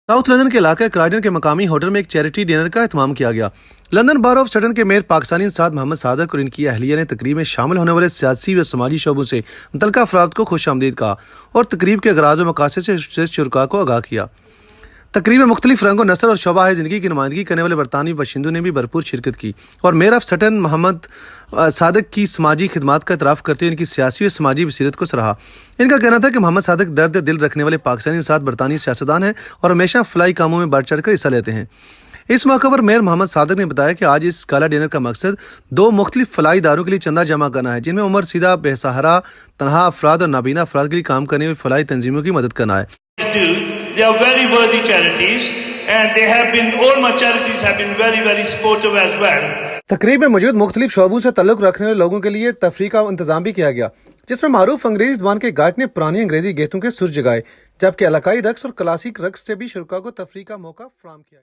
South London के इलाके क्राइडन के मकामी होटल में एक चैरिटी डिनर का एहतमाम किया गया। लंदन बार ऑफ सटन के मेयर पाकिस्तानी इंसाद मोहम्मद सादक और इनकी अहलिया ने तकरीब में शामिल होने वाले सियासी व समाजी शोबों से मुतल्लिका अफराद को खुश आमदीद कहा और तकरीब के अगराज व मकासद से शुरका को आगाह किया। तकरीब में मुख्तलिफ रंग व नस्ल और शोबा है ज़िंदगी की नुमाइंदगी करने वाले बरतानवी बाशिंदों ने भी भरपूर शिरकत की और mayor of Sutton Mohammad Sadiq की समाजी खिदमात का इतराफ़ करते हुए इनकी सियासी व समाजी बसीरत को सराहा। इनका कहना था कि मोहम्मद सादक दर्द दिल रखने वाले पाकिस्तानी इंसाद बरतानी सियासतदान हैं और हमेशा फलाई कामों में बढ़ चढ़ कर हिस्सा लेते हैं। इस मौके पर मेयर मोहम्मद सादक ने बताया कि आज इस गाला डिनर का मकसद दो मुख्तलिफ फलाई इदारों के लिए चंदा जमा करना है, जिनमें उम्र सीधा, बेसहारा, तनहा अफराद और नाबीना अफराद के लिए काम करने वाली फलाई तंजीमों की मदद करना है। They are very worthy charities and they have been, all my charities have been very supportive as well. तकरीब में मौजूद मुख्तलिफ शोबों से ताल्लुक़ रखने वाले लोगों के लिए तफरीह का इंतजाम भी किया गया, जिसमें मारूफ अंग्रेजी ज़बान के गायक ने पुरानी अंग्रेजी गीतों के सुर जगाए, जबकि इलाकाई रक्स और क्लासिक रक्स से भी शुरका को तफरीह का मौका फराहम किया।